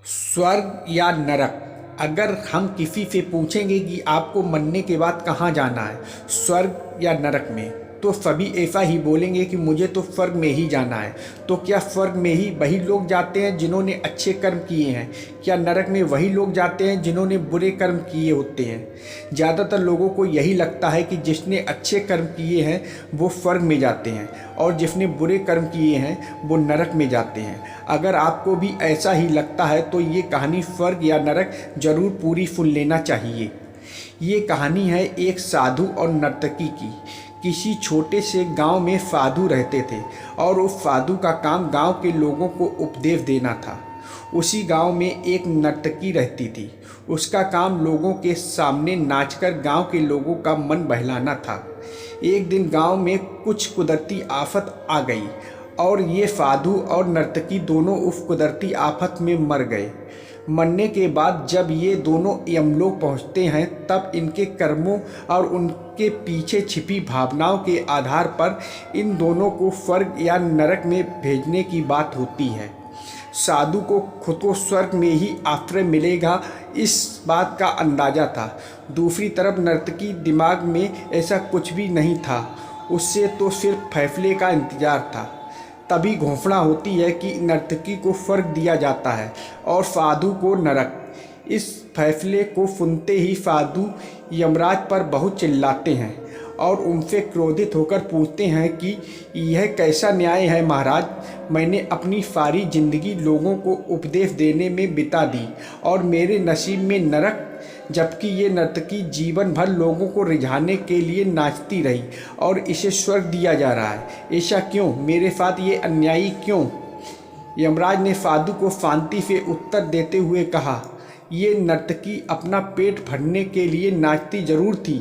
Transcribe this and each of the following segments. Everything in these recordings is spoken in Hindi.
स्वर्ग या नरक। अगर हम किसी से पूछेंगे कि आपको मरने के बाद कहाँ जाना है, स्वर्ग या नरक में, तो सभी ऐसा ही बोलेंगे कि मुझे तो स्वर्ग में ही जाना है। तो क्या स्वर्ग में ही वही लोग जाते हैं जिन्होंने अच्छे कर्म किए हैं? क्या नरक में वही लोग जाते हैं जिन्होंने बुरे कर्म किए होते हैं? ज़्यादातर लोगों को यही लगता है कि जिसने अच्छे कर्म किए हैं वो स्वर्ग में जाते हैं और जिसने बुरे कर्म किए हैं वो नरक में जाते हैं। अगर आपको भी ऐसा ही लगता है तो ये कहानी स्वर्ग या नरक ज़रूर पूरी सुन लेना चाहिए। ये कहानी है एक साधु और नर्तकी की। किसी छोटे से गांव में साधु रहते थे और उस साधु का काम गांव के लोगों को उपदेश देना था। उसी गांव में एक नर्तकी रहती थी। उसका काम लोगों के सामने नाचकर गांव के लोगों का मन बहलाना था। एक दिन गांव में कुछ कुदरती आफत आ गई और ये साधु और नर्तकी दोनों उस कुदरती आफत में मर गए। मरने के बाद जब ये दोनों यमलोक पहुंचते हैं तब इनके कर्मों और उनके पीछे छिपी भावनाओं के आधार पर इन दोनों को स्वर्ग या नरक में भेजने की बात होती है। साधु को खुद को स्वर्ग में ही आश्रय मिलेगा, इस बात का अंदाज़ा था। दूसरी तरफ नर्तकी दिमाग में ऐसा कुछ भी नहीं था, उससे तो सिर्फ फैसले का इंतज़ार था। तभी घोषणा होती है कि नर्तकी को स्वर्ग दिया जाता है और साधु को नरक। इस फैसले को सुनते ही साधु यमराज पर बहुत चिल्लाते हैं और उनसे क्रोधित होकर पूछते हैं कि यह कैसा न्याय है महाराज। मैंने अपनी सारी ज़िंदगी लोगों को उपदेश देने में बिता दी और मेरे नसीब में नरक, जबकि ये नर्तकी जीवन भर लोगों को रिझाने के लिए नाचती रही और इसे स्वर्ग दिया जा रहा है। ऐसा क्यों? मेरे साथ ये अन्यायी क्यों? यमराज ने साधु को शांति से उत्तर देते हुए कहा, ये नर्तकी अपना पेट भरने के लिए नाचती जरूर थी,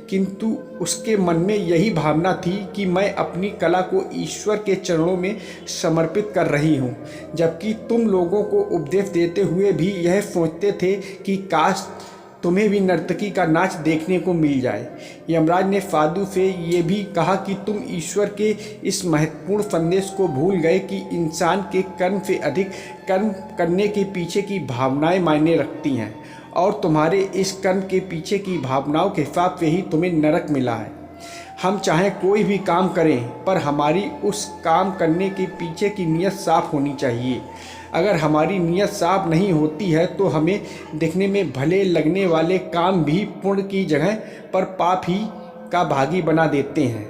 किंतु उसके मन में यही भावना थी कि मैं अपनी कला को ईश्वर के चरणों में समर्पित कर रही हूँ। जबकि तुम लोगों को उपदेश देते हुए भी यह सोचते थे कि काश तुम्हें भी नर्तकी का नाच देखने को मिल जाए। यमराज ने साधु से ये भी कहा कि तुम ईश्वर के इस महत्वपूर्ण संदेश को भूल गए कि इंसान के कर्म से अधिक कर्म करने के पीछे की भावनाएं मायने रखती हैं और तुम्हारे इस कर्म के पीछे की भावनाओं के हिसाब से ही तुम्हें नरक मिला है। हम चाहे कोई भी काम करें पर हमारी उस काम करने के पीछे की नीयत साफ होनी चाहिए। अगर हमारी नीयत साफ नहीं होती है तो हमें दिखने में भले लगने वाले काम भी पुण्य की जगह पर पाप ही का भागी बना देते हैं।